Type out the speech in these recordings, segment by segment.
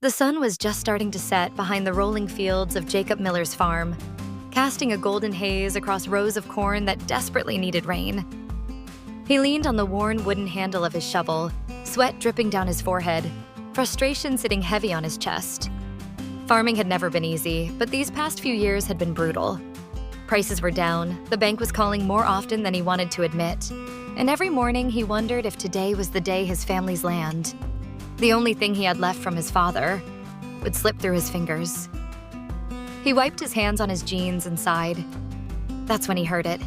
The sun was just starting to set behind the rolling fields of Jacob Miller's farm, casting a golden haze across rows of corn that desperately needed rain. He leaned on the worn wooden handle of his shovel, sweat dripping down his forehead, frustration sitting heavy on his chest. Farming had never been easy, but these past few years had been brutal. Prices were down, the bank was calling more often than he wanted to admit, and every morning he wondered if today was the day his family's land, the only thing he had left from his father, would slip through his fingers. He wiped his hands on his jeans and sighed. That's when he heard it.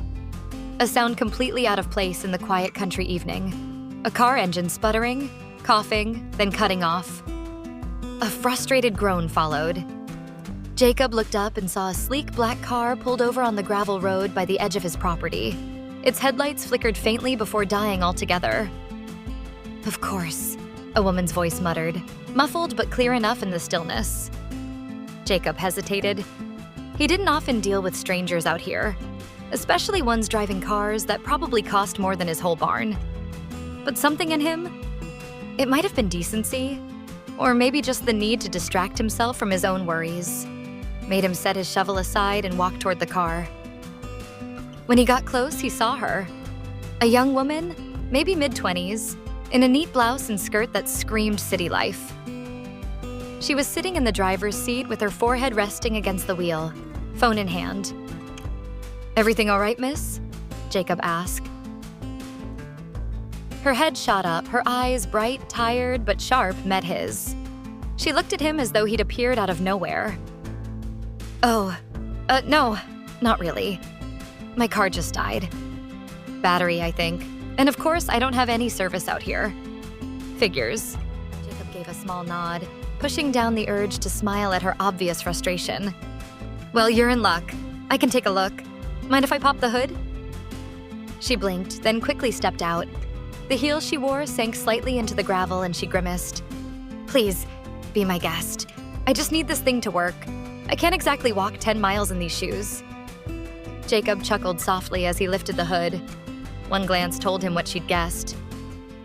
A sound completely out of place in the quiet country evening. A car engine sputtering, coughing, then cutting off. A frustrated groan followed. Jacob looked up and saw a sleek black car pulled over on the gravel road by the edge of his property. Its headlights flickered faintly before dying altogether. Of course, a woman's voice muttered, muffled but clear enough in the stillness. Jacob hesitated. He didn't often deal with strangers out here, especially ones driving cars that probably cost more than his whole barn. But something in him, it might have been decency, or maybe just the need to distract himself from his own worries, made him set his shovel aside and walk toward the car. When he got close, he saw her. A young woman, maybe mid-20s, in a neat blouse and skirt that screamed city life. She was sitting in the driver's seat with her forehead resting against the wheel, phone in hand. "Everything all right, miss?" Jacob asked. Her head shot up, her eyes, bright, tired, but sharp, met his. She looked at him as though he'd appeared out of nowhere. No, not really. My car just died. Battery, I think. And of course, I don't have any service out here. Figures. Jacob gave a small nod, pushing down the urge to smile at her obvious frustration. "Well, you're in luck. I can take a look. Mind if I pop the hood?" She blinked, then quickly stepped out. The heels she wore sank slightly into the gravel and she grimaced. "Please, be my guest. I just need this thing to work. I can't exactly walk 10 miles in these shoes." Jacob chuckled softly as he lifted the hood. One glance told him what she'd guessed.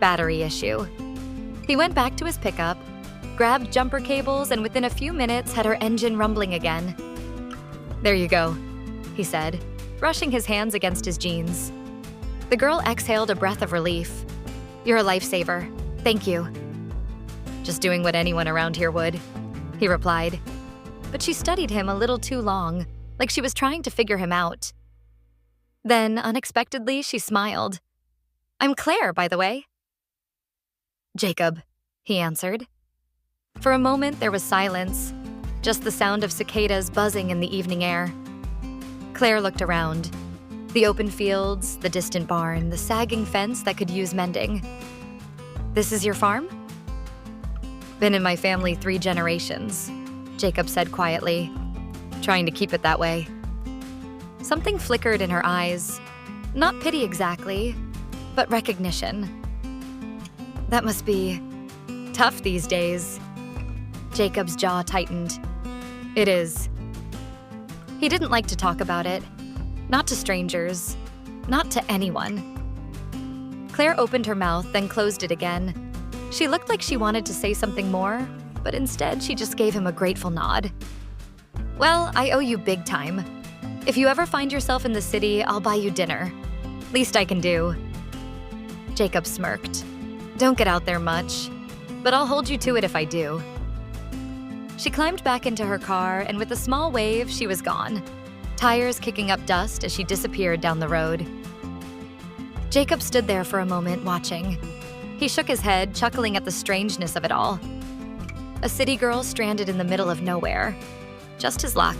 Battery issue. He went back to his pickup, grabbed jumper cables, and within a few minutes had her engine rumbling again. "There you go," he said, brushing his hands against his jeans. The girl exhaled a breath of relief. "You're a lifesaver. Thank you." "Just doing what anyone around here would," he replied. But she studied him a little too long, like she was trying to figure him out. Then, unexpectedly, she smiled. "I'm Claire, by the way." "Jacob," he answered. For a moment, there was silence, just the sound of cicadas buzzing in the evening air. Claire looked around. The open fields, the distant barn, the sagging fence that could use mending. "This is your farm?" "Been in my family 3 generations," Jacob said quietly, trying to keep it that way. Something flickered in her eyes. Not pity exactly, but recognition. "That must be tough these days." Jacob's jaw tightened. "It is." He didn't like to talk about it. Not to strangers. Not to anyone. Claire opened her mouth, then closed it again. She looked like she wanted to say something more, but instead she just gave him a grateful nod. "Well, I owe you big time. If you ever find yourself in the city, I'll buy you dinner. Least I can do." Jacob smirked. "Don't get out there much, but I'll hold you to it if I do." She climbed back into her car, and with a small wave, she was gone, tires kicking up dust as she disappeared down the road. Jacob stood there for a moment, watching. He shook his head, chuckling at the strangeness of it all. A city girl stranded in the middle of nowhere. Just his luck.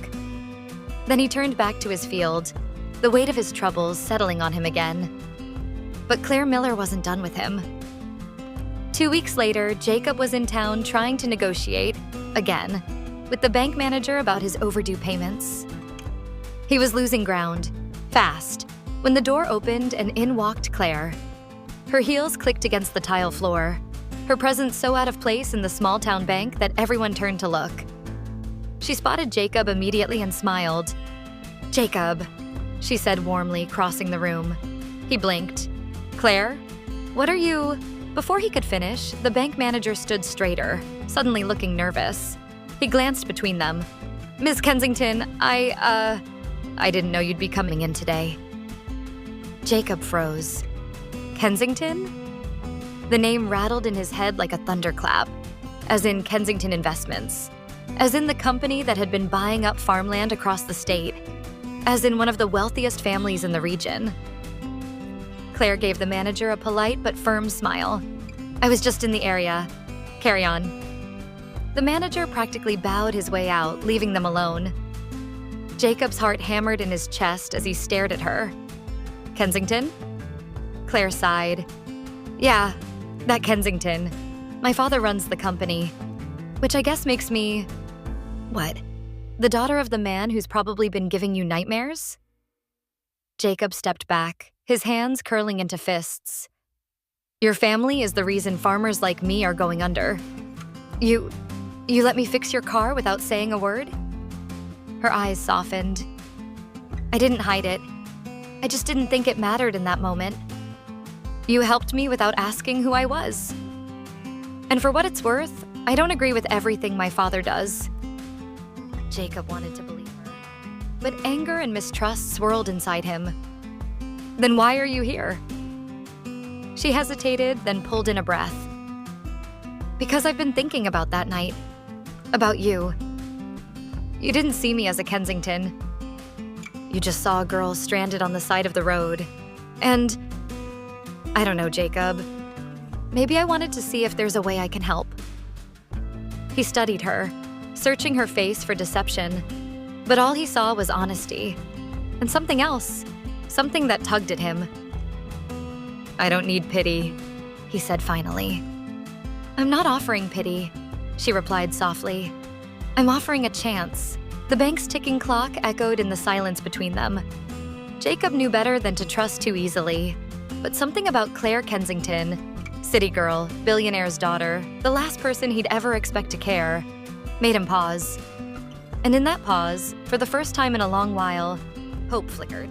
Then he turned back to his field, the weight of his troubles settling on him again. But Claire Miller wasn't done with him. 2 weeks later, Jacob was in town trying to negotiate, again, with the bank manager about his overdue payments. He was losing ground, fast, when the door opened and in walked Claire. Her heels clicked against the tile floor, her presence so out of place in the small-town bank that everyone turned to look. She spotted Jacob immediately and smiled. "Jacob," she said warmly, crossing the room. He blinked. "Claire, what are you—" Before he could finish, the bank manager stood straighter, suddenly looking nervous. He glanced between them. "Miss Kensington, I didn't know you'd be coming in today." Jacob froze. Kensington? The name rattled in his head like a thunderclap, as in Kensington Investments, as in the company that had been buying up farmland across the state, as in one of the wealthiest families in the region. Claire gave the manager a polite but firm smile. "I was just in the area. Carry on." The manager practically bowed his way out, leaving them alone. Jacob's heart hammered in his chest as he stared at her. "Kensington?" Claire sighed. "Yeah, that Kensington. My father runs the company, which I guess makes me… what? The daughter of the man who's probably been giving you nightmares?" Jacob stepped back, his hands curling into fists. "Your family is the reason farmers like me are going under. You let me fix your car without saying a word?" Her eyes softened. "I didn't hide it. I just didn't think it mattered in that moment. You helped me without asking who I was. And for what it's worth, I don't agree with everything my father does." Jacob wanted to believe her, but anger and mistrust swirled inside him. "Then why are you here?" She hesitated, then pulled in a breath. "Because I've been thinking about that night. About you. You didn't see me as a Kensington. You just saw a girl stranded on the side of the road. And… I don't know, Jacob. Maybe I wanted to see if there's a way I can help." He studied her, searching her face for deception, but all he saw was honesty. And something else, something that tugged at him. "I don't need pity," he said finally. "I'm not offering pity," she replied softly. "I'm offering a chance." The bank's ticking clock echoed in the silence between them. Jacob knew better than to trust too easily, but something about Claire Kensington, city girl, billionaire's daughter, the last person he'd ever expect to care, made him pause. And in that pause, for the first time in a long while, hope flickered.